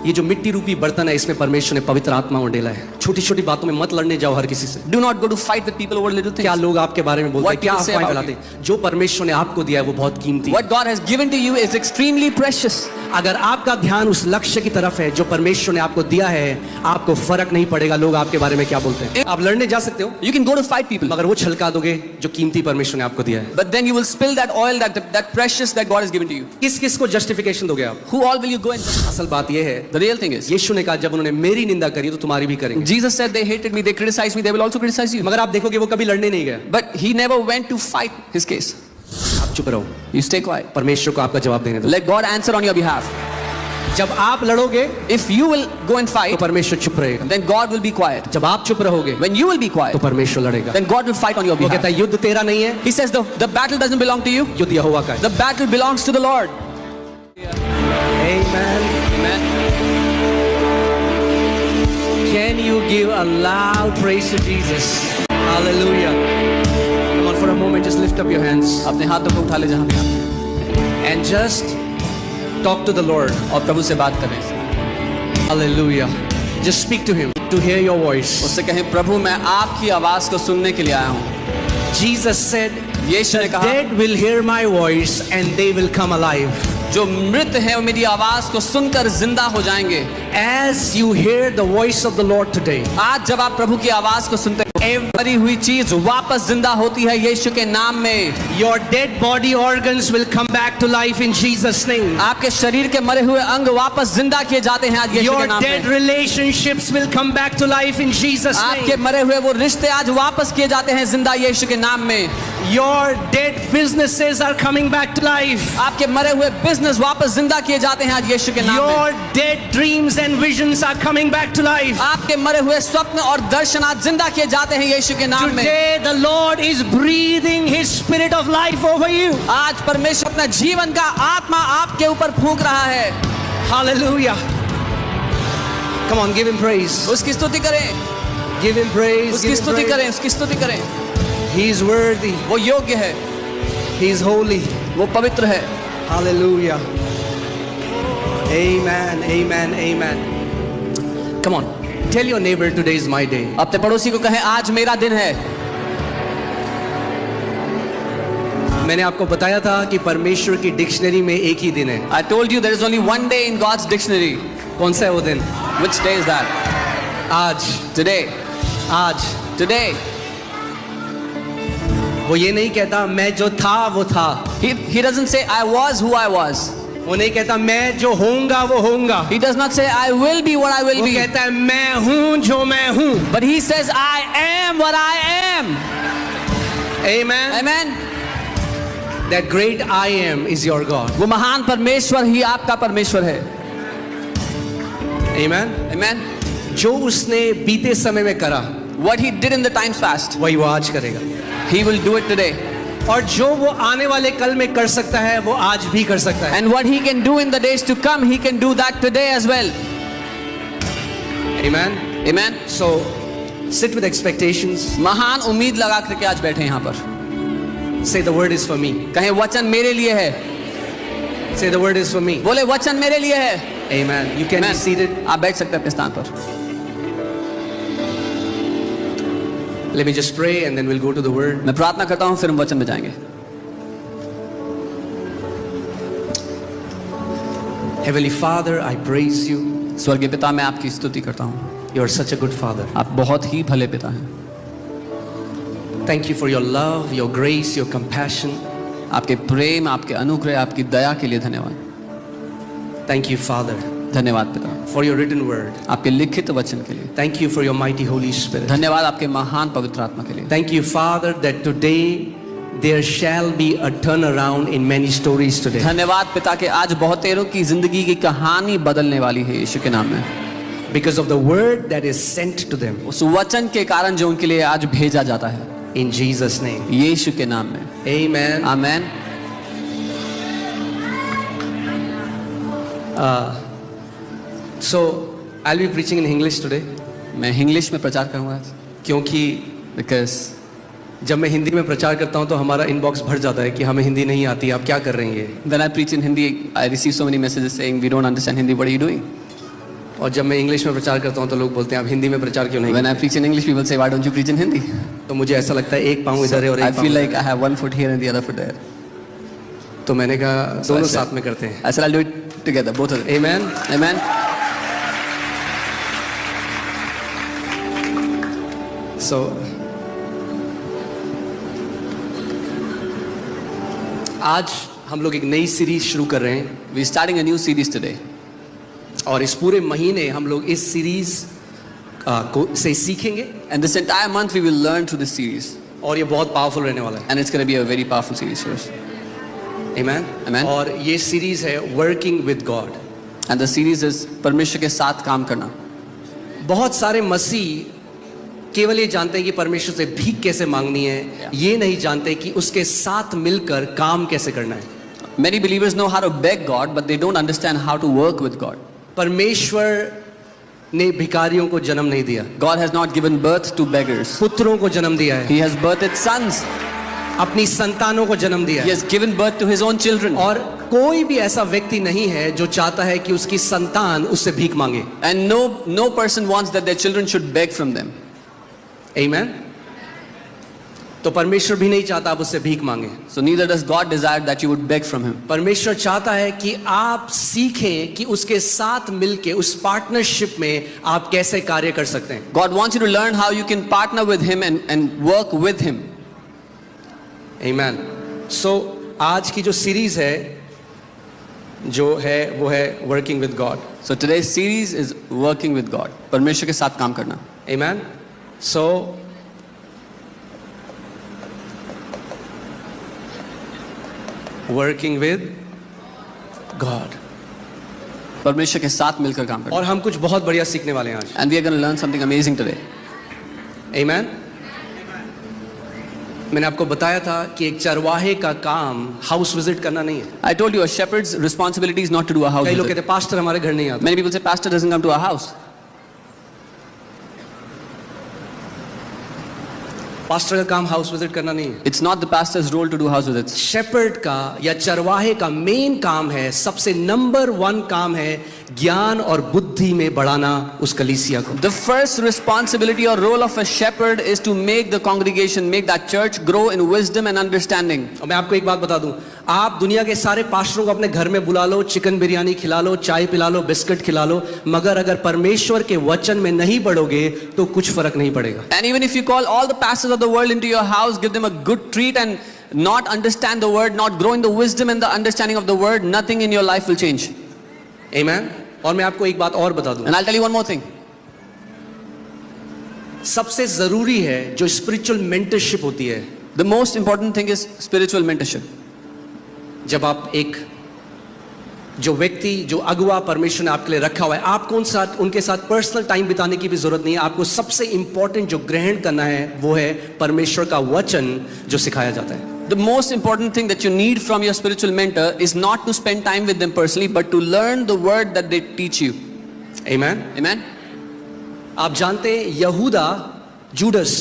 ये जो मिट्टी रूपी बर्तन है इसमें परमेश्वर ने पवित्र आत्मा उंडेला है। छोटी छोटी बातों में मत लड़ने जाओ हर किसी से। Do not go to fight with people over little things. क्या लोग आपके बारे में बोलते हैं, What क्या people say अफवाहें about फैलाते हैं। जो परमेश्वर ने आपको दिया है वो बहुत कीमती है। What God has given to you is extremely precious. अगर आपका ध्यान उस लक्ष्य की तरफ है जो परमेश्वर ने आपको दिया है, आपको फर्क नहीं पड़ेगा लोग आपके बारे में क्या बोलते हैं। आप लड़ने जा सकते हो, You can go to fight people, मगर वो छलका दोगे जो कीमती परमेश्वर ने आपको दिया है। but then you will spill that oil, that precious that God has given to you. किस किस को जस्टिफिकेशन दोगे आप? Who all will you go and असल बात ये है, The real thing is, यीशु ने कहा जब उन्होंने मेरी निंदा करी तो तुम्हारी भी करेंगे। Jesus said they hated me, they criticized me, they will also criticize you. मगर आप देखोगे वो कभी लड़ने नहीं गया। But he never went to fight his case. आप चुप रहो, You stay quiet. परमेश्वर को आपका जवाब देने दो। Let God answer on your behalf. जब आप लड़ोगे If you will go and तो fight, परमेश्वर चुप रहेगा। then God will be quiet. जब आप चुप रहोगे When you will be तो quiet, परमेश्वर लड़ेगा। then God will fight on your वो कहता behalf. है युद्ध तेरा नहीं है, He says the battle doesn't belong to you. युद्ध यहोवा का है। The battle belongs to the Lord. Amen. Amen. Can you give a loud praise to Jesus? Hallelujah. Come on, for a moment, just lift up your hands अपने हाथों को उठा ले जहां भी आप and just talk to the Lord. और प्रभु से बात करें. Hallelujah. Just speak to Him to hear your voice. उससे कहें प्रभु मैं आपकी आवाज को सुनने के लिए आया हूँ. Jesus said, यीशु ने "The कहा dead will hear my voice and they will come alive." जो मृत है वो मेरी आवाज को सुनकर जिंदा हो जाएंगे. As you hear the voice of the Lord today, आज जब आप प्रभु की आवाज को सुनते हैं, मरी हुई चीज वापस जिंदा होती है यीशु के नाम में. your dead body organs will come back to life in Jesus' name. आपके शरीर के मरे हुए अंग वापस जिंदा किए जाते हैं आज यीशु के Your नाम dead में. relationships will come back to life in Jesus' आपके name. मरे हुए वो रिश्ते आज वापस किए जाते हैं जिंदा यीशु के नाम में. Your dead businesses are coming back to life. आपके मरे हुए बिजनेस वापस जिंदा किए जाते हैं आज यीशु के नाम में. Your dead dreams and visions are coming back to life. आपके मरे हुए स्वप्न और दर्शन आज जिंदा किए जाते हैं यीशु के नाम में. Today the Lord is breathing His spirit of life over you. आज परमेश्वर अपना जीवन का आत्मा आपके ऊपर फूंक रहा है. Hallelujah. Come on, give Him praise. उसकी स्तुति करें, Give Him praise. उसकी Give Him स्तुति praise. करें, उसकी स्तुति करें. He is worthy. वो योग्य है, He is holy. वो पवित्र है. Hallelujah. Amen. Amen. Amen. Come on. Tell your neighbor today is my day. अपने पड़ोसी को कहें आज मेरा दिन है. मैंने आपको बताया था कि परमेश्वर की डिक्शनरी में एक ही दिन है. I told you there is only one day in God's dictionary. कौन सा है वो दिन? Which day is that? आज. Today. आज. Today. वो ये नहीं कहता मैं जो था वो था. He doesn't say I was who I was. वो नहीं कहता मैं जो होऊंगा वो होऊंगा. He does not say I will be what I will वो be. कहता है मैं हूं जो मैं हूं. But he says I am what I am. Amen. Amen. That great I am is your God. वो महान परमेश्वर ही आपका परमेश्वर है. Amen. Amen. जो उसने बीते समय में करा What he did in the times past, वही वो आज करेगा. he will do it today. और जो वो आने वाले कल में कर सकता है वो आज भी कर सकता है. And what he can do in the days to come, he can do that today as well. Amen. Amen. So sit with expectations. महान उम्मीद लगा करके आज बैठे हैं यहाँ पर. Say the word is for me. कहें वचन मेरे लिए है. Say the word is for me. बोले वचन मेरे लिए है. Amen. You can be Amen. seated. आप बैठ सकते हैं अपने स्थान पर. Let me just pray and then we'll go to the word. मैं प्रार्थना करता हूँ फिर हम वचन में जाएंगे. Heavenly Father, I praise you. स्वर्गीय पिता मैं आपकी स्तुति करता हूँ. You are such a good Father. आप बहुत ही भले पिता हैं. Thank you for your love, your grace, your compassion. आपके प्रेम, आपके अनुग्रह, आपकी दया के लिए धन्यवाद. Thank you, Father, धन्यवाद पिता, for your written word. आपके लिखित वचन के लिए. Thank you for your mighty Holy Spirit. धन्यवाद आपके महान पवित्र आत्मा के लिए. Thank you, Father, that today there shall be a turnaround in many stories today. धन्यवाद पिता के आज बहुतेरों की जिंदगी की कहानी बदलने वाली है यीशु के नाम में. Because of the word that is sent to them. उस वचन के कारण जो उनके लिए आज भेजा जाता है. In Jesus' name. यीशु के नाम में. Amen. Amen. So I'll be preaching in English today. मैं इंग्लिश में प्रचार करूंगा आज. क्योंकि Because जब मैं हिंदी में प्रचार करता हूं तो हमारा इनबॉक्स भर जाता है कि हमें हिंदी नहीं आती, आप क्या कर रहे हैं ये. when I preach in Hindi, I receive so many messages saying we don't understand Hindi. What are you doing? और जब मैं इंग्लिश में प्रचार करता हूँ तो लोग बोलते हैं आप हिंदी में प्रचार क्यों नहीं When I preach in English, people say, "Why don't you preach in Hindi?" करते? तो मुझे ऐसा लगता है एक पाँव इधर है और I एक feel पाँव like I have one foot here and the other foot there. तो मैंने कहा So I दोनों said- साथ में करते हैं. I said, "I'll do it together, both of them." Amen. Amen. So आज हम लोग एक नई सीरीज शुरू कर रहे हैं We're starting a new series today. और इस पूरे महीने हम लोग इस सीरीज को से सीखेंगे And this entire month we will learn through this series. और ये बहुत पावरफुल रहने वाला है. And it's going to be a very powerful series for us. Amen. Amen. और ये सीरीज है working with God. And the series is परमेश्वर के साथ काम करना. बहुत सारे मसीह केवल ये जानते हैं कि परमेश्वर से भीख कैसे मांगनी है, ये नहीं जानते कि उसके साथ मिलकर काम कैसे करना है. Many believers know how to beg God, but they don't understand how to work with God. परमेश्वर ने भिखारियों को जन्म नहीं दिया, God has not given birth to beggars. पुत्रों को जन्म दिया है, He has birthed sons. अपनी संतानों को जन्म दिया He है. has given birth to his own children. और कोई भी ऐसा व्यक्ति नहीं है जो चाहता है कि उसकी संतान उससे भीख मांगे. And no person wants that their children should beg from them. Amen. तो परमेश्वर भी नहीं चाहता आप उससे भीख मांगे. So neither does God desire that you would beg from him. परमेश्वर चाहता है कि आप सीखें कि उसके साथ मिलके उस पार्टनरशिप में आप कैसे कार्य कर सकते हैं. God wants you to learn how you can partner with him and work with him. Amen. So आज की जो सीरीज है जो है वो है working with God. So today's series is working with God. परमेश्वर के साथ काम करना. Amen. So working with God. परमेश्वर के साथ मिलकर काम करना. और हम कुछ बहुत बढ़िया सीखने वाले हैं आज. And we are going to learn something amazing today. Amen. मैंने आपको बताया था कि एक चरवाहे का काम हाउस विजिट करना नहीं है. I told you a shepherd's responsibility is not to do a house कई लोग visit. कहते हैं पास्टर हमारे घर नहीं आता. Many people say pastor doesn't come to our house. Pastor का काम हाउस विजिट करना नहीं है. It's not the pastor's role to do house visits. Shepherd का या चरवाहे का मेन काम है, सबसे नंबर 1 काम है ज्ञान और बुद्धि में बढ़ाना उस कलीसिया को. The first responsibility or role of a shepherd is to make the congregation, make that church grow in wisdom and understanding. और मैं आपको एक बात बता दूं, आप दुनिया के सारे पास्टरों को अपने घर में बुला लो, चिकन बिरयानी खिला लो, चाय पिला लो, बिस्किट खिला लो, मगर अगर परमेश्वर के वचन में नहीं बढ़ोगे तो कुछ फर्क नहीं पड़ेगा. And even if you call all the pastors of the world into your house, give them a good treat and not understand the word, not grow in the wisdom and the understanding of the word, nothing in your life will change. Amen. और मैं आपको एक बात और बता दूं, And I'll tell you one more thing. सबसे जरूरी है जो स्पिरिचुअल मेंटरशिप होती है. The most important thing is spiritual mentorship. जब आप एक जो व्यक्ति जो अगुवा परमेश्वर ने आपके लिए रखा हुआ है, आपको उनके साथ पर्सनल टाइम बिताने की भी जरूरत नहीं है. आपको सबसे इंपॉर्टेंट जो ग्रहण करना है वो है परमेश्वर का वचन जो सिखाया जाता है. The most important thing that you need from your spiritual mentor is not to spend time with them personally, but to learn the word that they teach you. Amen. Amen. आप जानते हैं यहूदा जूडस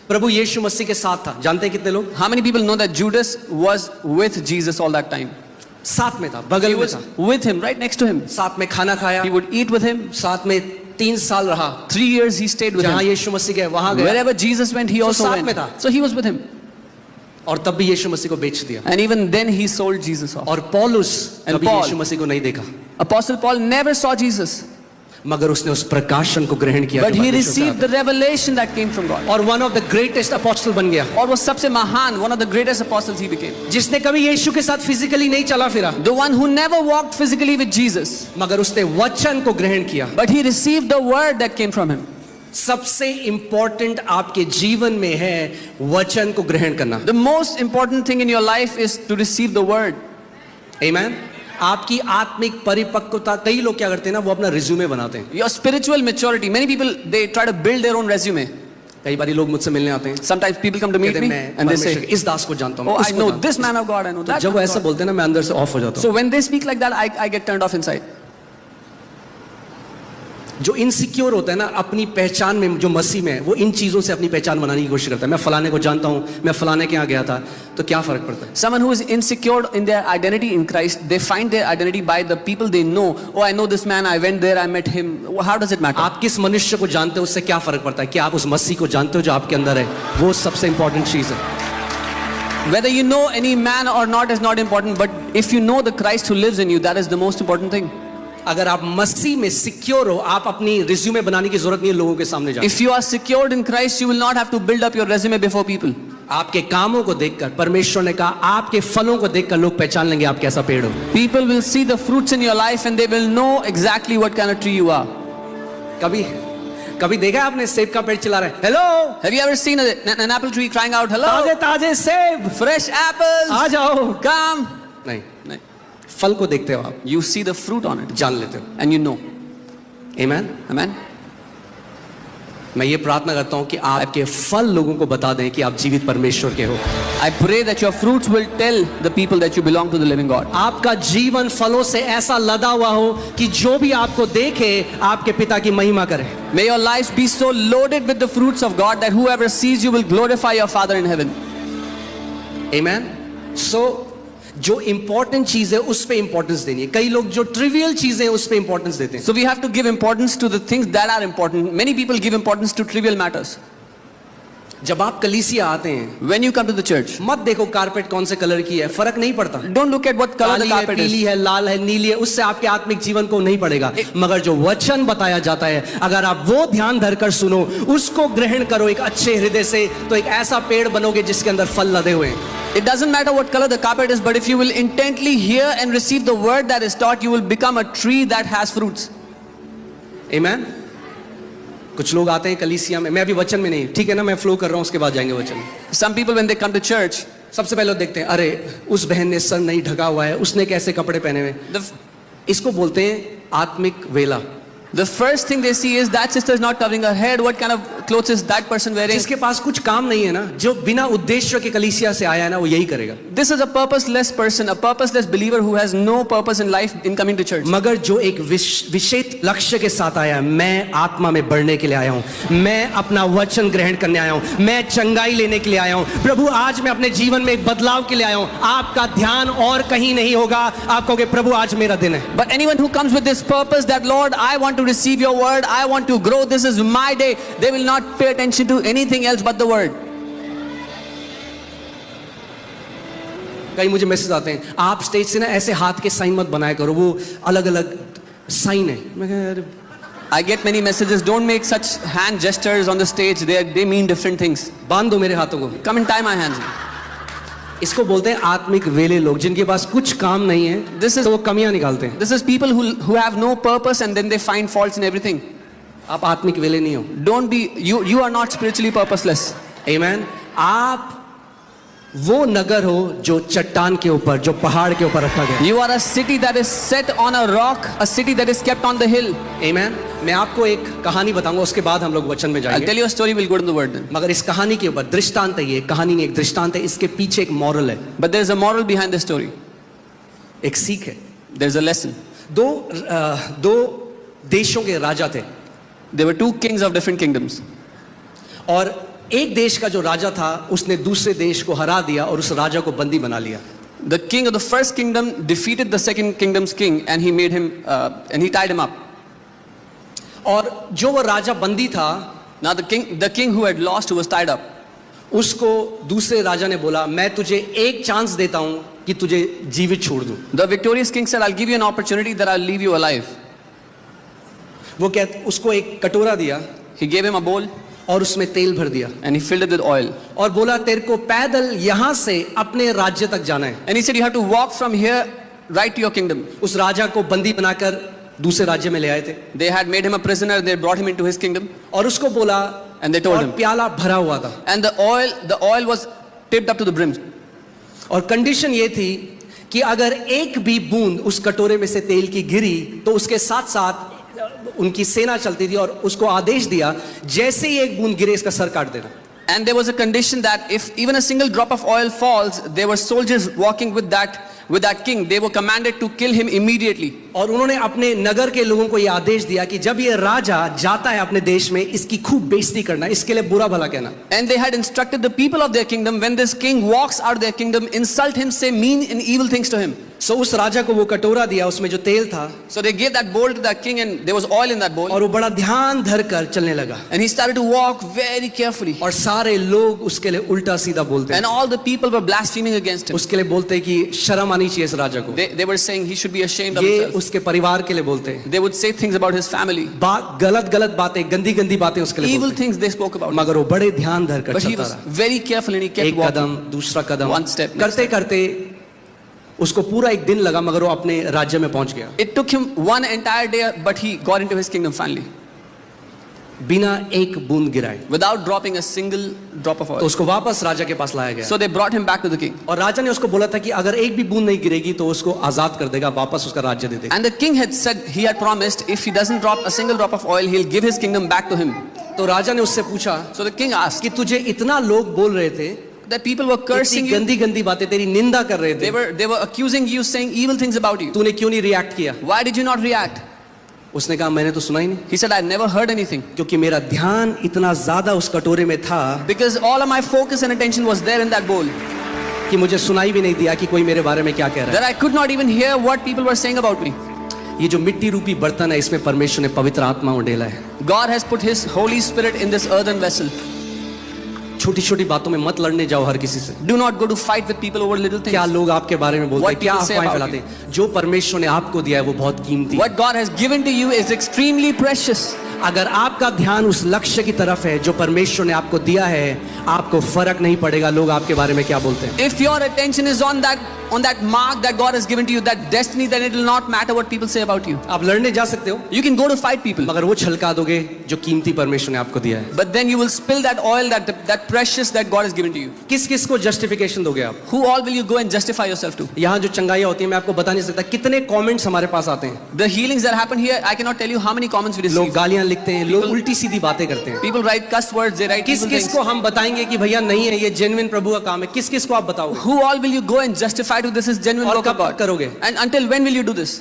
प्रभु यीशु मसीह के साथ था. जानते हैं कितने लोग? How many people know that Judas was with Jesus all that time? साथ में था, बगल He में was था, with him, right next to him. साथ में खाना खाया, He would eat with him. साथ में 3 साल रहा. 3 years he stayed with जहां him. यीशु मसीह गए वहां गया. Wherever Jesus went, he So also साथ went. में था. So he was with him. और तब भी यीशु मसीह को बेच दिया. And even then he sold Jesus off. और पौलुस And कभी Paul. यीशु मसीह को नहीं देखा, Apostle Paul never saw Jesus, मगर उसने उस प्रकाशन को ग्रहण किया. but जो he परमेश्वर से received आता the revelation that came from God. है. और one of the greatest apostle बन गया, और वो सबसे महान, one of the greatest apostles he became. जिसने कभी यीशु के साथ फिजिकली नहीं चला फिरा, The one who never walked physically with Jesus, मगर उसने वचन को ग्रहण किया. but he received the word that came from him. सबसे इंपॉर्टेंट आपके जीवन में है वचन को ग्रहण करना. The most important thing in your life is to receive the word. आमेन. आपकी आत्मिक परिपक्वता, कई लोग क्या करते हैं ना, वो अपना रिज्यूमे बनाते हैं. Your spiritual maturity. Many people, they try to build their own resume. कई बार लोग मुझसे मिलने आते हैं, Sometimes people come to meet कहते me हैं मैं and they परमेश्वर say, के इस दास को जानता हूँ, "Oh, I उसको know जानता this हूँ." man of God, I know तो that." जब वो man of ऐसा God. बोलते हैं ना, मैं अंदर से ऑफ हो जाता So when they speak like that, I get turned off inside. हूँ. जो इनसिक्योर होता है ना अपनी पहचान में, जो मसीह में है, वो इन चीजों से अपनी पहचान बनाने की कोशिश करता है। मैं फलाने को जानता हूं, मैं फलाने के यहाँ गया था, तो क्या फर्क पड़ता है? Someone who is insecure in their identity in Christ, they find their identity by the people they know. Oh, I know this man, I went there, I met him. How does it matter? आप किस मनुष्य को जानते हो उससे क्या फर्क पड़ता है? कि आप उस मसीह को जानते हो जो आपके अंदर है, वो सबसे इंपॉर्टेंट चीज है। Whether you know any man or not is not important, but if you know the Christ who lives in you, that is the most important thing. अगर आप मसीह में सिक्योर हो, आप अपनी रिज्यूमे बनाने की जरूरत नहीं है लोगों के सामने जाने। If you are secured in Christ, you will not have to build up your resume before people. आपके कामों को देखकर, परमेश्वर ने कहा आपके फलों को देखकर लोग पहचान लेंगे आप कैसा पेड़ हो। People will see the fruits in your life and they will know exactly what kind of tree you are. कभी देखा आपने सेब का पेड़ चिल्ला रहा है, hello, Have you ever seen an apple tree crying out, hello, ताजे ताजे सेब, fresh apples, आ जाओ। come? नहीं, No. फल को देखते हो आप, You see the fruit on it जान लेते हो। and you know. आमीन। Amen. मैं ये प्रार्थना करता हूं कि आपके फल लोगों को बता दें कि आप जीवित परमेश्वर के हो। I pray that your fruits will tell the people that you belong to the living God. आपका जीवन फलों से ऐसा लदा हुआ हो कि जो भी आपको देखे आपके पिता की महिमा करे। May your lives be so loaded with the fruits of God that whoever sees you will glorify your Father in heaven. आमीन। सो जो इंपॉर्टेंट चीज है उस पे इंपॉर्टेंस देनी है। कई लोग जो ट्रिवियल चीजें हैं उस पे इंपॉर्टेंस देते हैं। So we have to give importance to the things that are important. Many people give importance to trivial matters. जब आप कलीसिया आते हैं, When you come to the church, मत देखो कारपेट कौन से कलर की है, फर्क नहीं पड़ता। don't look at what color the काली है, carpet पीली is. है, लाल है, नीली है, उससे आपके आत्मिक जीवन को नहीं पड़ेगा। मगर जो वचन बताया जाता है, अगर आप वो ध्यान धरकर सुनो, उसको ग्रहण करो एक अच्छे हृदय से, तो एक ऐसा पेड़ बनोगे जिसके अंदर फल लदे हुए हैं। It doesn't matter what color the carpet is, but if you will intently hear and receive the word that is taught, you will become a tree that has fruits. आमीन। कुछ लोग आते हैं कलीसिया में, मैं अभी वचन में नहीं, ठीक है ना, मैं फ्लो कर रहा हूं, उसके बाद जाएंगे वचन में। Some people when they come to church, सबसे पहले देखते हैं, अरे उस बहन ने सर नहीं ढका हुआ है, उसने कैसे कपड़े पहने हुए। the, इसको बोलते हैं आत्मिक वेला। the first thing they see is that sister is not covering her head. What kind of clothes is that person wearing? जिसके पास कुछ काम नहीं है ना, जो बिना उद्देश्य के कलीसिया से आया है ना, वो यही करेगा। This is a purposeless person, a purposeless believer who has no purpose in life in coming to church. मगर जो एक विशेष लक्ष्य के साथ आया है, मैं आत्मा में बढ़ने के लिए आया हूं, मैं अपना वचन ग्रहण करने आया हूं, मैं चंगाई लेने के लिए आया हूं, प्रभु आज मैं अपने जीवन में एक बदलाव के लिए आया हूं, आपका ध्यान और कहीं नहीं होगा। आप कहोगे प्रभु आज मेरा दिन है। But anyone who comes with this purpose that Lord, I want to receive your word, I want to grow, this is my day, they will not pay attention to anything else but the word. कई मुझे message आते हैं, आप stage से ना ऐसे हाथ के साइन मत बनाया करो, वो अलग अलग साइन है। मैं कहा, अरे I get many messages, don't make such hand gestures on the stage, they mean different things. बांध दो मेरे हाथों को। Come and tie my hands. इसको बोलते हैं आत्मिक वेले लोग, जिनके पास कुछ काम नहीं है, This is- तो वो कमियां निकालते हैं। This is people who have no purpose and then they find faults in everything. आप आत्मिक वेले नहीं हो। Don't be, you are not spiritually purposeless. आमीन। आप वो नगर हो जो चट्टान के ऊपर, जो पहाड़ के ऊपर रखा गया। You are a city that is set on a rock, a city that is kept on the hill. आमीन। मैं आपको एक कहानी बताऊंगा, उसके बाद हम लोग वचन में I'll जाएंगे। tell you a story, we'll go to the word then. मगर इस कहानी के ऊपर दृष्टांत है, ये कहानी नहीं, एक दृष्टांत है, इसके पीछे एक मॉरल है, But there's a moral behind the story. एक सीख है। There's a lesson. दो देशों के राजा थे, There were two kings of different kingdoms. और एक देश का जो राजा था उसने दूसरे देश को हरा दिया और उस राजा को बंदी बना लिया। The king of the first kingdom defeated the second kingdom's king and he made him, and he tied him up. और जो वो राजा बंदी था, Now the king who had lost, who was tied up, उसको दूसरे राजा ने बोला, मैं तुझे एक चांस देता हूं कि तुझे जीवित छोड़ दूं। the victorious king said, I'll give you an opportunity that I'll leave you alive. वो उसको एक कटोरा दिया He gave him a bowl और उसमें तेल भर दिया and he filled it with oil. और बोला, तेरे को पैदल यहां से अपने राज्य तक जाना है। And he said, you have to walk from here right to your kingdom. उस राजा को बंदी बनाकर दूसरे राज्य में ले आए थे They had made him a prisoner, they brought him into his kingdom, और उसको बोला, and they told और him. प्याला भरा हुआ था, And the oil was tipped up to the brim. और कंडीशन ये थी कि अगर एक भी बूंद उस कटोरे में से तेल की गिरी तो उसके साथ साथ उनकी सेना चलती थी, और उसको आदेश दिया, जैसे ही एक बूंद गिरे इसका सर काट देना। And there was a condition that if even a single drop of oil falls, there were soldiers walking with with that king, they were commanded to kill him immediately. और उन्होंने अपने नगर के लोगों को ये आदेश दिया कि जब ये राजा जाता है अपने देश में, इसकी खूब बेइज्जती करना, इसके लिए बुरा भला कहना. And they had instructed the people of their kingdom, when this king walks out of their kingdom, insult him, say mean and evil things to him. सो उस राजा को वो कटोरा दिया, उसमें जो तेल था, So they gave that bowl to that king, and there was oil in that bowl. और वो बड़ा ध्यान धर कर चलने लगा. And he started to walk very carefully. और सारे लोग उसके लिए उल्टा सीधा बोलते And हैं. all the people were blaspheming against him. उसके लिए बोलते हैं कि शर्म आनी चाहिए इस राजा को. They were saying he should be ashamed of ये himself. उसके परिवार के लिए बोलते हैं. They would say things about his family. गलत गलत बातें, गंदी गंदी बातें उसके लिए Evil बोलते things they spoke about. हैं. मगर वो बड़े ध्यान धर कर But he चलता was रहा. very careful and he kept एक walking. कदम, दूसरा कदम, One step, next करते करते उसको पूरा एक दिन लगा, मगर वो अपने राज्य में पहुंच गया. It took him one entire day, but he got into his kingdom finally, बिना एक बूंद गिराए. without dropping a single drop of तो oil. उसको वापस राजा के पास लाया गया. So they brought him back to the king. और राजा ने उसको बोला था कि अगर एक भी बूंद नहीं गिरेगी तो उसको आजाद कर देगा, वापस उसका राज्य दे देगा. And the king had said, he had promised, if he doesn't drop a single drop of oil, he'll give his kingdom back to him. तो राजा ने उससे पूछा So the king asked, कि तुझे इतना लोग बोल रहे थे, that people were cursing इतनी you, गंदी गंदी बातें तेरी निंदा कर रहे थे, they were accusing you, saying evil things about you. तूने क्यों नहीं रिएक्ट किया? Why did you not react? उसने कहा मैंने तो सुना ही नहीं, He said, I never heard anything. क्योंकि मेरा ध्यान इतना ज्यादा उस कटोरे में था Because all of my focus and attention was there in that bowl, कि मुझे सुनाई भी नहीं दिया कि कोई मेरे बारे में क्या कह रहा that I could not even hear what people were saying about me. है. ये जो मिट्टी रूपी बर्तन है, इसमें परमेश्वर ने पवित्र आत्मा उंडेला है. God has put his Holy Spirit in this earthen vessel. छोटी छोटी बातों में मत लड़ने जाओ हर किसी से. Do not go to fight with people over little क्या things. लोग आपके बारे में बोलते हैं, What क्या people say अफवाहें about फैलाते हैं. जो परमेश्वर ने आपको दिया है वो बहुत कीमती है. What God has given to you is extremely precious. अगर आपका ध्यान उस लक्ष्य की तरफ है जो परमेश्वर ने आपको दिया है, आपको फर्क नहीं पड़ेगा लोग आपके बारे में क्या बोलते हैं. If your attention is on that mark that God has given to you, that destiny, then it will not matter what people say about you. आप लड़ने जा सकते हो, You can go to fight people, मगर वो छलका दोगे जो कीमती परमेश्वर ने आपको दिया है. but then you will spill that oil, that precious that God has given to you. किस किस को जस्टिफिकेशन दोगे आप? Who all will you go and justify yourself to? यहाँ जो चंगाइयाँ होती हैं मैं आपको बता नहीं सकता कितने कमेंट्स हमारे पास आते हैं. The healings that happen here, I cannot tell you how many comments we लोग receive. गालियां लिखते हैं, लोग उल्टी सीधी बातें करते हैं. People write cuss words, they write किस evil किस things. को हम बताएंगे कि भैया नहीं है, ये जेन्युइन प्रभु का काम है? किस किस को आप बताओगे? Who all will you go and justify to this is genuine और work of कब God? करोगे? And until when will you do this?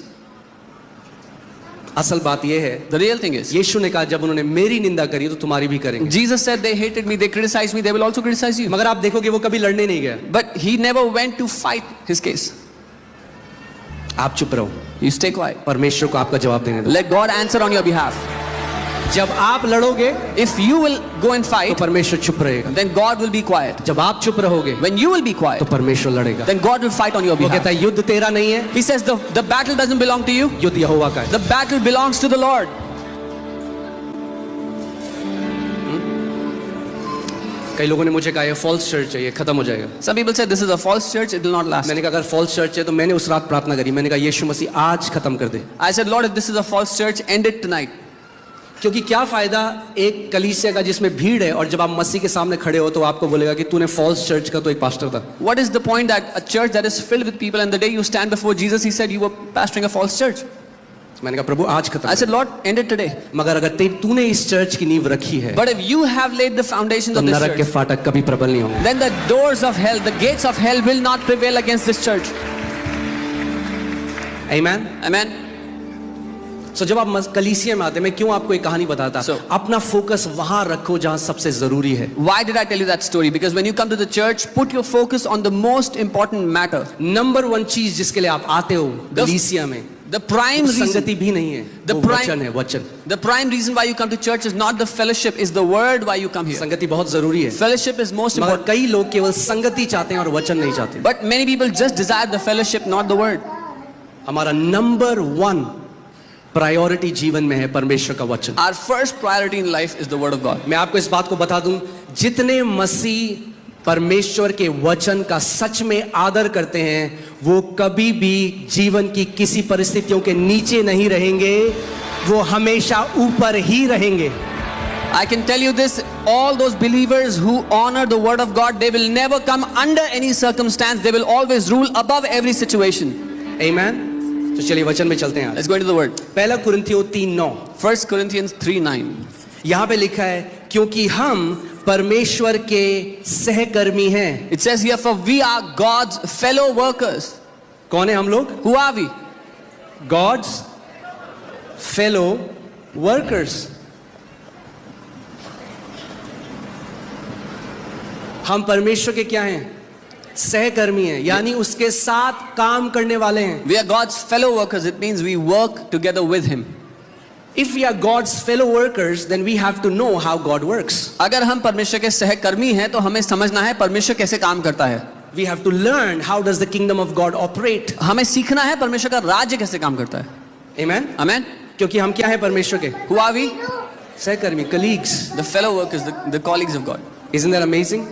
असल बात ये है, The real thing is, यीशु ने कहा जब उन्होंने मेरी निंदा करी तो तुम्हारी भी करेंगे. Jesus said they hated me, they criticized me, they will also criticize you. मगर आप देखोगे वो कभी लड़ने नहीं गया. But he never went to fight his case. आप चुप रहो, You stay quiet. परमेश्वर को आपका जवाब देने दो. Let God answer on your behalf. जब आप लड़ोगे If you will go and तो fight, परमेश्वर चुप रहेगा. then God will be quiet. जब आप चुप रहोगे When you will be quiet, तो परमेश्वर लड़ेगा. then God will fight on your वो behalf. कहता है युद्ध तेरा नहीं है, He says the battle doesn't belong to you. युद्ध यहोवा का है. The battle belongs to the Lord. कई लोगों ने मुझे कहा ये फॉल्स चर्च है, ये खत्म हो जाएगा. Some people say this is a false church, it will not last. मैंने कहा अगर फॉल्स चर्च है तो मैंने उस रात प्रार्थना करी. मैंने कहा यीशु मसीह आज खत्म कर दे. I said, Lord, if this is a false church, end it tonight. क्योंकि क्या फायदा एक कलीसिया का जिसमें भीड़ है और जब आप मसीह के सामने खड़े हो तो आपको बोलेगा कि तूने फॉल्स चर्च का तो एक पास्टर था. What is the point that a church that is filled with people, and the day you stand before Jesus, he said you were pastoring a false church? मैंने कहा प्रभु आज खत्म I कर said, Lord, end it today. दे. मगर अगर तूने इस church की नींव रखी है But if you have laid the foundations तो of this नरक के church, फाटक कभी प्रबल नहीं होंगे. then the doors of hell, the gates of hell will not prevail against this church. आमीन. Amen. सो जब आप कलीसिया में आते, मैं क्यों आपको एक कहानी बताता, So- अपना फोकस वहां रखो जहां सबसे जरूरी है. Why did I tell you that story? Because when you come to the church, put your focus on the most important matter. Number one चीज जिसके लिए आप आते हो The- कलीसिया में, The prime reason, संगति भी नहीं है, The वो prime- वचन है. वचन the prime reason why you come to church is not the fellowship, is the word why you come here. संगति बहुत जरूरी है. Fellowship is most मगर important. कई लोग केवल संगति चाहते हैं और वचन नहीं चाहते. But many people just desire the fellowship, not the word. हमारा नंबर वन प्रायोरिटी जीवन में है परमेश्वर का वचन. Our first priority in life is the word of God. मैं आपको इस बात को बता दूं, जितने मसीह परमेश्वर के वचन का सच में आदर करते हैं वो कभी भी जीवन की किसी परिस्थितियों के नीचे नहीं रहेंगे, वो हमेशा ऊपर ही रहेंगे. I can tell you this, all those believers who honor the word of God, they will never come under any circumstance, they will always rule above every situation. आमीन. तो चलिए वचन में चलते हैं. Let's go into the word. पहला कुरिन्थियों 3:9 1 Corinthians 3:9. यहां पे लिखा है क्योंकि हम परमेश्वर के सहकर्मी हैं. It says here, for we are God's fellow workers. कौन है हम लोग? Who are we? God's fellow workers. हम परमेश्वर के क्या हैं? सहकर्मी हैं, यानी उसके साथ काम करने वाले हैं. We are God's fellow workers. It means we work together with Him. If we are God's fellow workers, then we have to know how God works. अगर हम परमेश्वर के सहकर्मी हैं तो हमें समझना है परमेश्वर कैसे काम करता है. We have to learn how does the kingdom of God operate. हमें सीखना है परमेश्वर का राज्य कैसे काम करता है. Amen. Amen. क्योंकि हम क्या हैं परमेश्वर के? Who are we? सहकर्मी, colleagues. The fellow workers, the colleagues of God. Isn't that amazing?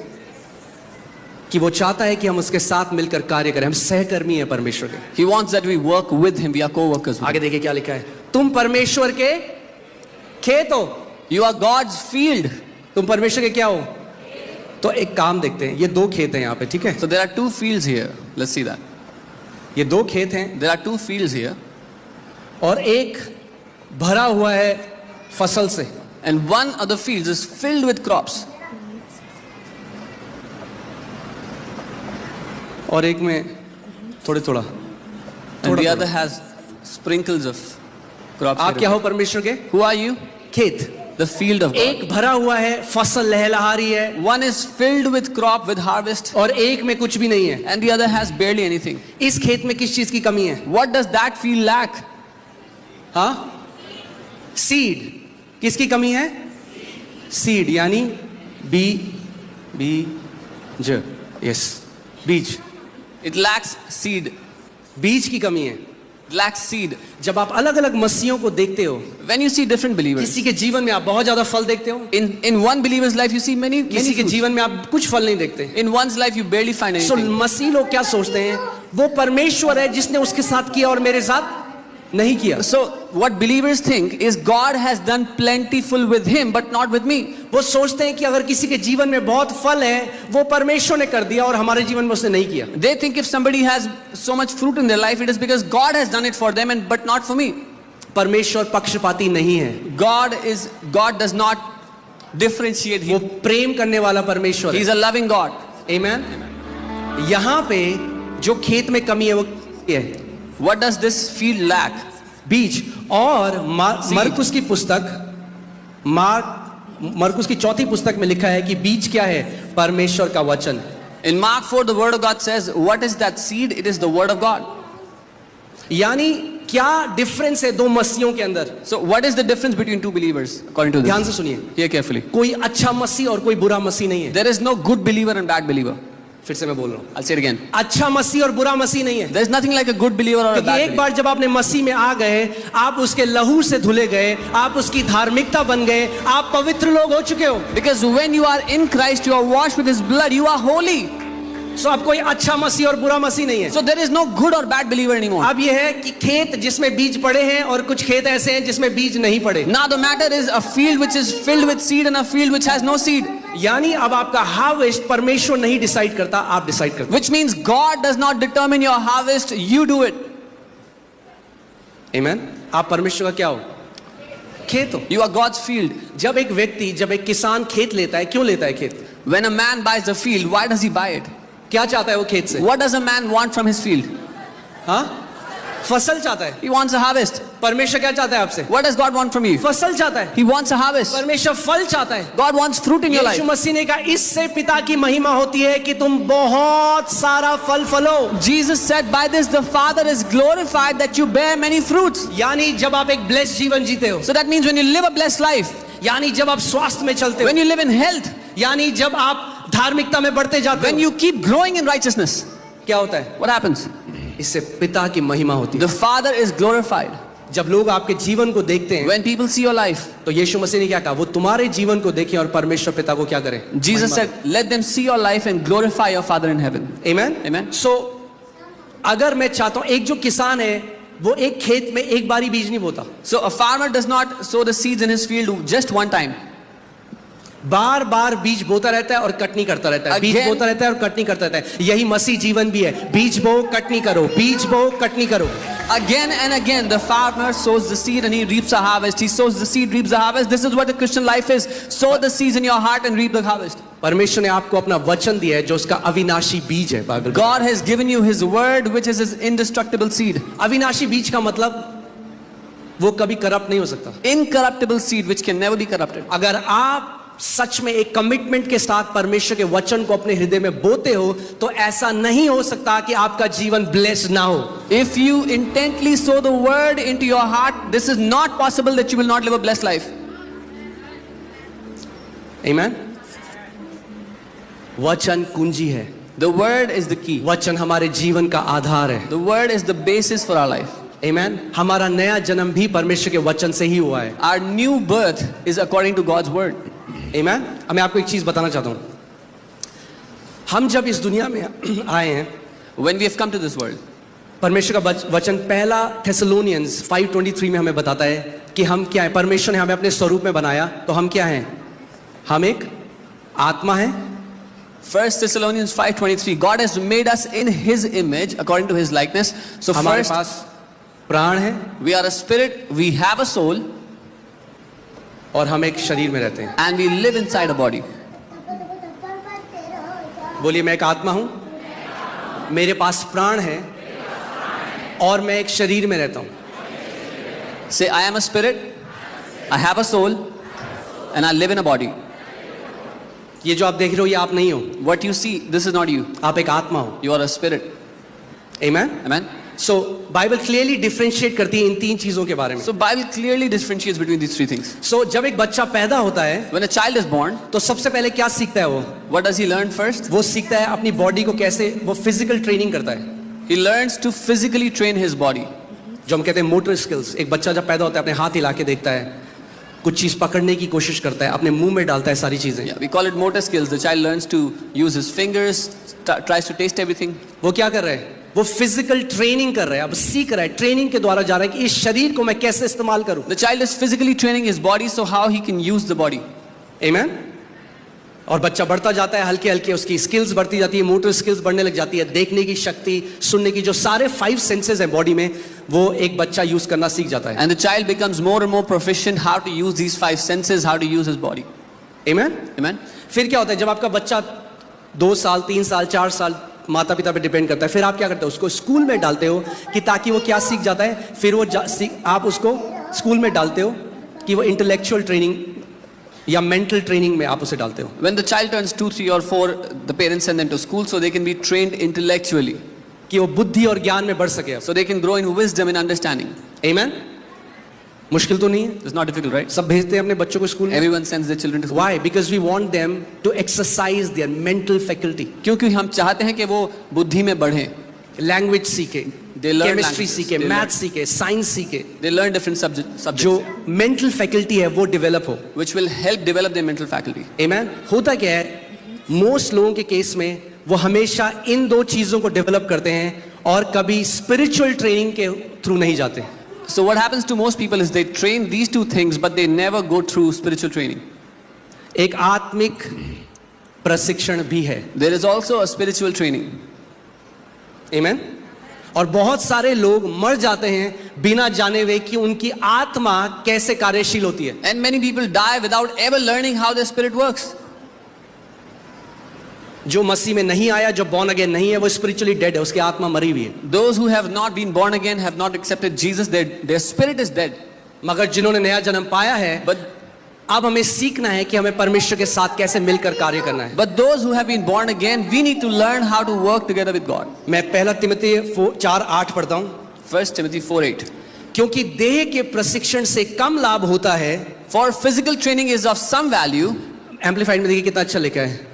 कि वो चाहता है कि हम उसके साथ मिलकर कार्य करें. हम सहकर्मी हैं परमेश्वर के. He wants that we work with Him. We are co-workers with Him. आगे देखिए क्या लिखा है. तुम परमेश्वर के खेत हो. You are God's field. तुम परमेश्वर के क्या हो? तो एक काम देखते हैं. ये दो खेत हैं यहाँ पे, ठीक है? So there are two fields here. Let's see that. ये दो खेत हैं There are two fields here. और एक भरा हुआ है फसल से. And one of the fields is filled with crops. और एक में थोड़े थोड़ा. And the थोड़ा other has sprinkles of crops. आप क्या हो परमेश्वर के? Who are you? खेत. The field of God. एक भरा हुआ है, फसल लहलहा रही है, One is filled with crop, with harvest, और एक में कुछ भी नहीं है. and the other has barely anything. इस खेत में किस चीज की कमी है? What does that field lack? हाँ, सीड. किसकी कमी है? सीड, यानी बीज. यस, बीज. It lacks seed. बीज की कमी है. It lacks seed. जब आप अलग अलग मसीहों को देखते हो, When you see different believers, किसी के जीवन में आप बहुत ज्यादा फल देखते हो, in one believer's life you see many किसी के fruits. जीवन में आप कुछ फल नहीं देखते. In one's life you barely find so anything. मसीह लोग क्या सोचते हैं? वो परमेश्वर है जिसने उसके साथ किया और मेरे साथ नहीं किया. So what believers think is God has done plentiful with him but not with me. वो सोचते हैं कि अगर किसी के जीवन में बहुत फल है, वो परमेश्वर ने कर दिया और हमारे जीवन में उसने नहीं किया. They think if somebody has so much fruit in their life it is because God has done it for them and but not for me. परमेश्वर पक्षपाती नहीं है. God does not differentiate. वो प्रेम करने वाला परमेश्वर He is है. a loving God. Amen. यहाँ पे जो खेत में कमी है वो ये है, What does this field lack? बीज. और मरकुस की पुस्तक, मरकुस की चौथी पुस्तक में लिखा है कि बीज क्या है? परमेश्वर का वचन. In Mark 4 the word of God says, what is that seed? It is the word of God. यानी क्या डिफरेंस है दो मसीहों के अंदर? So what is the difference between two believers according to ध्यान this? से सुनिए. Hear carefully. कोई अच्छा मसीह और कोई बुरा मसीह नहीं है. There is no good believer and bad believer. फिर से मैं बोल रहा हूँ, I'll say it again. अच्छा मसीह और बुरा मसीह नहीं है. There is nothing like a good believer or a क्योंकि bad एक believer. बार जब आपने मसीह में आ गए, आप उसके लहू से धुले गए, आप उसकी धार्मिकता बन गए, आप पवित्र लोग हो चुके हो. Because when you are in Christ, you are washed with His blood. You are holy. सो अब कोई अच्छा मसीह और बुरा मसीह नहीं है. So there is no good or bad believer anymore. अब यह है कि खेत जिसमें बीज पड़े हैं और कुछ खेत ऐसे हैं जिसमें बीज नहीं पड़े. Now the matter is a field which is filled with seed and a field which has no seed. यानी अब आपका हार्वेस्ट परमेश्वर नहीं डिसाइड करता, आप डिसाइड करते. Which means God does not determine your harvest, you do it. आमेन. आप परमेश्वर का क्या हो? खेत हो. You are God's field. जब एक किसान खेत लेता है, क्यों लेता है खेत? When a man buys a field, why does he buy it? क्या चाहता है वो खेत से? What does a man want from his field? हाँ, फसल चाहता है. He wants a harvest. परमेश्वर क्या चाहता है आपसे? What does God want from you? फसल चाहता है. He wants a harvest. परमेश्वर फल चाहता है. God wants fruit in your life. यीशु मसीह ने कहा इससे पिता की महिमा होती है कि तुम बहुत सारा फल फलो. Jesus said, by this the Father is glorified that you bear many fruits. यानी जब आप एक ब्लेस्ड जीवन जीते हो, So that means when you live a blessed life, यानी जब आप स्वास्थ्य में चलते हो, when you live in health, यानी जब आप धार्मिकता में बढ़ते जाते when हो, you keep growing in righteousness, क्या होता है? what happens? इससे पिता की महिमा होती है. The Father is glorified. जब लोग आपके जीवन को देखते हैं, When people see your life, तो यीशु मसीह ने क्या कहा? वो तुम्हारे जीवन को देखें और परमेश्वर पिता को क्या करें? Jesus said, let them see your life and glorify your Father in heaven. Amen. Amen. So अगर मैं चाहता हूं, एक जो किसान है वो एक खेत में एक बारी बीज नहीं बोता. So a farmer does not sow the seeds in his field just one time. बार बार बीज बोता रहता है और कटनी करता रहता है. बीज Again. बोता रहता है और कटनी करता रहता है. यही मसीह जीवन भी है. बीज बो, कटनी करो, बीज बो, कटनी करो. Again and again, the farmer sows the seed and he reaps a harvest. He sows the seed, reaps the harvest. This is what the Christian life is. Sow the seeds in your heart and reap the harvest. परमेश्वर ने आपको अपना वचन दिया है जो उसका अविनाशी बीज है Bible. God has given you His word, which is His indestructible seed. अविनाशी बीज का मतलब वो कभी करप्ट नहीं हो सकता। Incorruptible seed, which can never be corrupted. अगर आप सच में एक कमिटमेंट के साथ परमेश्वर के वचन को अपने हृदय में बोते हो तो ऐसा नहीं हो सकता कि आपका जीवन ब्लेस्ड ना हो। If you intently sow the word into your heart, this is not possible that you will not live a blessed life. Amen? वचन कुंजी है। The word is the key. वचन हमारे जीवन का आधार है। The word is the basis for our life. Amen? हमारा नया जन्म भी परमेश्वर के वचन से ही हुआ है। Our new birth is according to God's word. Amen? अब मैं आपको एक चीज बताना चाहता हूं। हम जब इस दुनिया में आए हैं, When we have come to this world, परमेश्वर का वचन पहला थेसलोनियंस 5:23 में हमें बताता है कि हम क्या है। परमेश्वर ने हमें अपने स्वरूप में बनाया तो हम क्या हैं? हम एक आत्मा है। 1 Thessalonians 5:23, God has made us in His image according to His likeness. So हमारे first, पास प्राण है we are a spirit, we have a soul, और हम एक शरीर में रहते हैं। and we live inside a body. बोलिए, मैं एक आत्मा हूं, मेरे पास प्राण है और मैं एक शरीर में रहता हूं। Say, I am a spirit, I have a soul, and I live in a body. ये जो आप देख रहे हो ये आप नहीं हो, What you see, this is not you. आप एक आत्मा हो। You are a spirit. Amen? Amen? So Bible clearly differentiate करती है इन तीन चीजों के बारे में। So Bible clearly differentiates between these three things. सो जब एक बच्चा पैदा होता है When a child is born, तो सबसे पहले क्या सीखता है वो? what does he learn first? वो सीखता है अपनी बॉडी को कैसे, वो फिजिकल ट्रेनिंग करता है, He learns to physically train his body. जो हम कहते हैं मोटर स्किल्स। एक बच्चा जब पैदा होता है अपने हाथ हिला के देखता है, कुछ चीज पकड़ने की कोशिश करता है, अपने मुंह में डालता है सारी चीजें। Yeah, we call it motor skills. The child learns to use his fingers, tries to taste everything. वो क्या कर रहे हैं? वो फिजिकल ट्रेनिंग कर रहे हैं, अब सीख रहा है, ट्रेनिंग के द्वारा जा रहा है कि इस शरीर को मैं कैसे इस्तेमाल करूं। The child is physically training his body, so how he can use the body. Amen? और बच्चा बढ़ता जाता है, हल्के हल्के उसकी स्किल्स बढ़ती जाती है, मोटर स्किल्स बढ़ने लग जाती है, देखने की शक्ति, सुनने की, जो सारे 5 सेंसेस हैं बॉडी में, वो एक बच्चा यूज करना सीख जाता है। And the child becomes more and more proficient how to use these 5 senses, how to use his body. Amen? Amen? फिर क्या होता है जब आपका बच्चा 2 साल 3 साल 4 साल, माता पिता पे डिपेंड करता है, फिर आप क्या करते हो? उसको स्कूल में डालते हो कि ताकि वो क्या सीख जाता है, फिर वो आप उसको स्कूल में डालते हो कि वो इंटेलेक्चुअल ट्रेनिंग या मेंटल ट्रेनिंग में आप उसे डालते हो। When the child turns 2, 3 or 4, the parents send them to school so they can be trained intellectually, कि वो बुद्धि और ज्ञान में बढ़ सके। so they can grow in wisdom and understanding. Amen? मुश्किल तो नहीं है? It's not difficult, right? सब भेजते हैं अपने बच्चों को स्कूल में। Everyone sends their children to school. Why? Because we want them to exercise their mental faculty. क्योंकि हम चाहते हैं कि वो बुद्धि में बढ़ें. लैंग्वेज सीखे, They learn केमिस्ट्री languages. सीखे, They मैथ learn. सीखे, साइंस सीखे, They learn different subjects जो मेंटल फैकल्टी है वो डेवलप हो। which will help develop their mental faculty. Amen? होता क्या है, मोस्ट लोगों के केस में वो हमेशा इन 2 चीजों को डेवलप करते हैं और कभी स्पिरिचुअल ट्रेनिंग के थ्रू नहीं जाते। So what happens to most people is they train these 2 things, but they never go through spiritual training. एक आत्मिक प्रशिक्षण भी है। There is also a spiritual training. Amen? और बहुत सारे लोग मर जाते हैं बिना जाने हुए कि उनकी आत्मा कैसे कार्यशील होती है। And many people die without ever learning how their spirit works. जो मसीह में नहीं आया, जो बॉर्न अगेन नहीं है, वो स्पिरिचुअली डेड है, उसकी आत्मा मरी हुई है। Those who have not been born again, have not accepted Jesus, their spirit is dead. मगर जिन्होंने नया जन्म पाया है, But अब हमें सीखना है कि हमें परमेश्वर के साथ कैसे मिलकर कार्य करना है। But those who have been born again, we need to learn how to work together with God. मैं 1 तिमोथी 4:8 पढ़ता हूं। 1 Timothy 4:8. क्योंकि देह के प्रशिक्षण से कम लाभ होता है। For physical training is of some value. Amplified में देखिए कितना अच्छा लिखा है,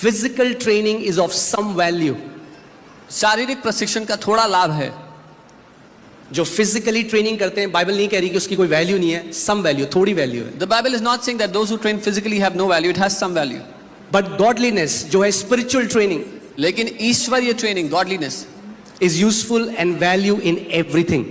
physical training is of some value. शारीरिक प्रशिक्षण का थोड़ा लाभ है। जो फिजिकली ट्रेनिंग करते हैं, बाइबल नहीं कह रही कि उसकी कोई वैल्यू नहीं है, सम वैल्यू, थोड़ी वैल्यू है। The Bible is not saying that those who train physically have no value. It has some value. But godliness जो है स्पिरिचुअल ट्रेनिंग लेकिन ईश्वरीय training, godliness, is useful and value in everything.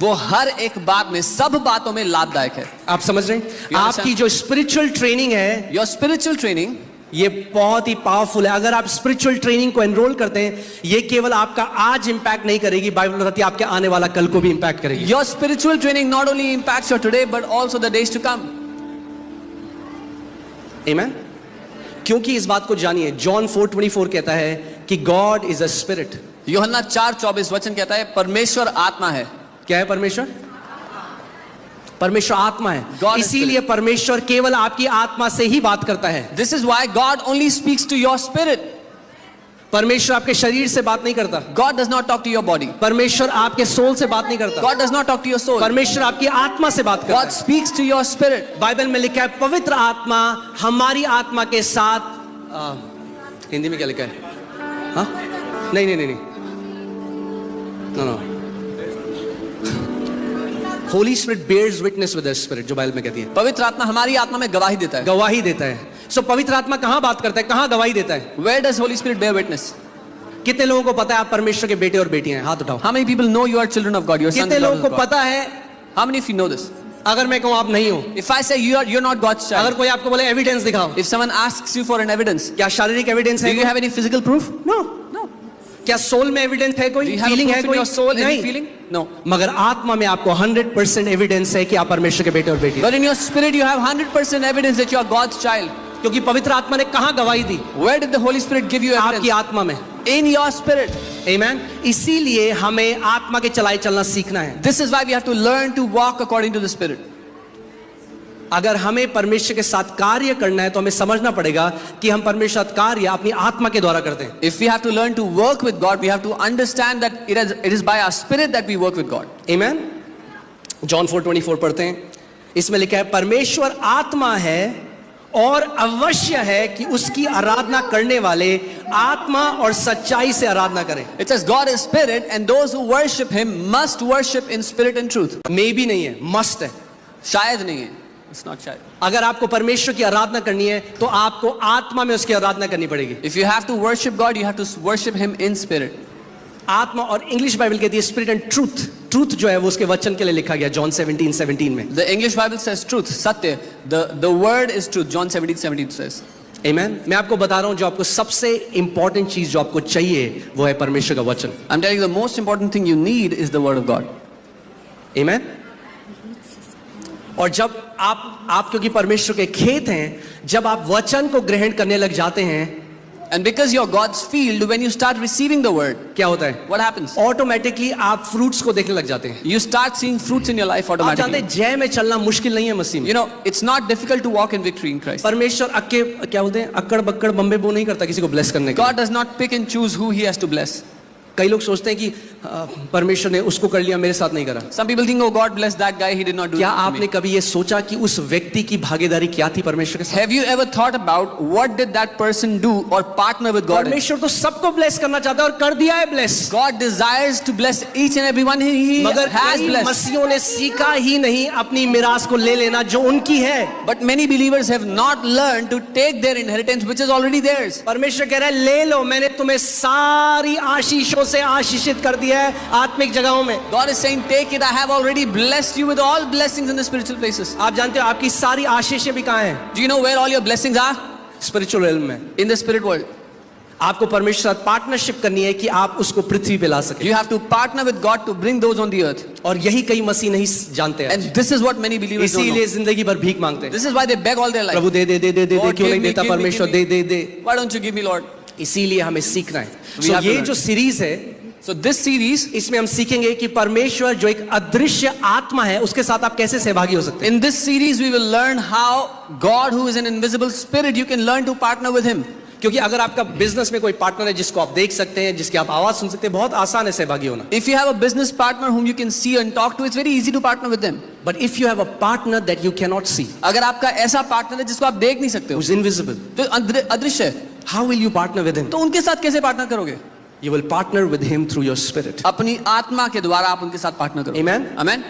वो हर एक बात में, सब बातों में लाभदायक है। आप समझ रहे हैं? आपकी जो स्पिरिचुअल ट्रेनिंग है Your spiritual training, ये बहुत ही पावरफुल है। अगर आप स्पिरिचुअल ट्रेनिंग को एनरोल करते हैं, ये केवल आपका आज इंपैक्ट नहीं करेगी, बाइबल बताती है आपके आने वाला कल को भी इंपैक्ट करेगी। Your spiritual training not only impacts your today but also the days to come. आमेन। क्योंकि इस बात को जानिए, जॉन 4:24 कहता है कि गॉड इज अ स्पिरिट। यूहन्ना 4:24 वचन कहता है परमेश्वर आत्मा है। क्या है परमेश्वर? परमेश्वर आत्मा है। God is इसीलिए परमेश्वर केवल आपकी आत्मा से ही बात करता है। This is why God only speaks to your spirit. परमेश्वर आपके शरीर से बात नहीं करता। God does not talk to your body. परमेश्वर आपके सोल से बात नहीं करता। God does not talk to your soul. परमेश्वर आपकी आत्मा से बात करता God है। speaks to your spirit. Bible में लिखा है पवित्र आत्मा हमारी आत्मा के साथ हिंदी में क्या लिखा है? हाँ? नहीं no. Holy spirit bears witness with the spirit, जो बाइबल में कहती है। पवित्र आत्मा हमारी आत्मा में गवाही देता है। गवाही देता है। सो पवित्र आत्मा कहां बात करता है, कहां गवाही देता है? Where does Holy Spirit bear witness? कितने लोगों को पता है आप परमेश्वर के बेटे और बेटियां हैं? हाथ उठाओ। How many people know you are children of God? Your sons कितने and लोगों daughters को of God? पता है? How many of you know this? अगर मैं कहूं आप नहीं हो, If I say you're not God's अगर child, कोई आपको बोले एविडेंस दिखाओ, if someone asks you for an evidence, क्या शारीरिक एविडेंस do है? you have any physical proof? No. No. क्या सोल में एविडेंस है? Do कोई you have a फीलिंग है? proof in कोई your soul? Any नहीं। feeling? No. मगर आत्मा में आपको 100% एविडेंस है कि आप परमेश्वर के बेटे और बेटी हैं। But in your spirit you have 100% evidence that you are God's child. क्योंकि पवित्र आत्मा ने कहां गवाही दी? Where did the Holy Spirit give you आपकी evidence? आत्मा में। In your spirit. आमेन। इसीलिए हमें आत्मा के चलाए चलना सीखना है। This is why we have to learn to walk according to the Spirit. अगर हमें परमेश्वर के साथ कार्य करना है तो हमें समझना पड़ेगा कि हम परमेश्वर के साथ कार्य अपनी आत्मा के द्वारा करते हैं। If we have to learn to work with God, we have to understand that it is by our spirit that we work with God. Amen. John 4:24 पढ़ते हैं। इसमें लिखा है परमेश्वर आत्मा है और अवश्य है कि उसकी आराधना करने वाले आत्मा और सच्चाई से आराधना करें। It says God is spirit and those who worship him must worship in spirit and truth. मे भी नहीं है, मस्ट है। शायद नहीं है. It's not शायद. अगर आपको परमेश्वर की आराधना करनी है तो आपको आत्मा में उसकी आराधना करनी पड़ेगी। If you have to worship God, you have to worship him in spirit. आत्मा, और इंग्लिश बाइबल कहती है स्पिरिट एंड ट्रूथ। ट्रूथ जो है वो उसके वचन के लिए लिखा गया जॉन 17:17 में। The English Bible says truth, satya. The word is truth. John 17:17 says. आमेन। मैं आपको बता रहा हूं जो आपको सबसे इंपॉर्टेंट चीज जो आपको चाहिए वो है परमेश्वर का वचन। I'm telling you the most important thing you need is the word of God. आमेन। और जब आप क्योंकि परमेश्वर के खेत हैं, जब आप वचन को ग्रहण करने लग जाते हैं, And because you're God's field, when you start receiving the word, क्या होता है? what happens? ऑटोमेटिकली आप फ्रूट्स को देखने लग जाते हैं। You start seeing fruits in your life आप जानते automatically. हैं जय में चलना मुश्किल नहीं है मसीह में। You know, it's not difficult to walk in victory in Christ. परमेश्वर अक्के क्या बोलते हैं, अक्कड़ बक्कड़ बम्बे बो नहीं करता किसी को ब्लेस करने के। God does not pick and choose who he has to bless. कई लोग सोचते हैं कि परमेश्वर ने उसको कर लिया, मेरे साथ नहीं करा। Some people think, oh, God bless that guy, he did not do क्या it to आपने me. कभी ये सोचा कि उस व्यक्ति की भागीदारी क्या थी परमेश्वर के साथ? Have you ever thought about what did that person do or partner with God in? परमेश्वर तो सबको ब्लेस करना चाहता है और कर दिया है bless. God desires to bless each and everyone he मगर has कई blessed. मसीहों ने सीखा ही नहीं अपनी मिरास को ले लेना जो उनकी है। But many believers have not learned to take their inheritance which is already theirs. परमेश्वर कह रहा है ले लो, मैंने तुम्हें सारी आशीषों से आशीषित कर दिया है आत्मिक जगहों में। God is saying, take it, I have already blessed you with all blessings in the spiritual places. आप जानते हो आपकी सारी आशीषें भी कहाँ हैं? Do you know where all your blessings are? Spiritual realm में। In the spirit world. आपको परमेश्वर के साथ पार्टनरशिप करनी है कि आप उसको पृथ्वी पे ला सके। You have to partner with God to bring those on the earth. और यही कई मसीह नहीं जानते हैं। And this is what many believers don't इसीलिए know. जिंदगी भर भीख मांगते हैं। This is why they beg all their life. Prabhu they they they they they Lord, क्यों give नहीं me, देता give me, परमेश्वर? give they me. They they. Why don't you give me, Lord? इसीलिए हमें सीखना है। We So have to ये learn. जो सीरीज है So this series, इसमें हम सीखेंगे कि परमेश्वर जो एक अदृश्य आत्मा है उसके साथ आप कैसे सहभागी हो सकते हैं। in this series we will learn how God who is an invisible spirit, you can learn to partner with him. क्योंकि अगर आपका बिजनेस में कोई पार्टनर है जिसको आप देख सकते हैं, जिसकी आप आवाज सुन सकते हैं, बहुत आसान है सहभागी होना। If you have a business partner whom you can see and talk to, it's very easy to partner with them. But if you have a partner that you cannot see, अगर आपका ऐसा पार्टनर है जिसको आप देख नहीं सकते हो, who's invisible, तो अदृश्य है, how will you partner with him? तो उनके साथ कैसे पार्टनर करोगे? You will partner with him through your spirit. अपनी आत्मा के द्वारा आप उनके साथ पार्टनर करोगे। Amen. Amen.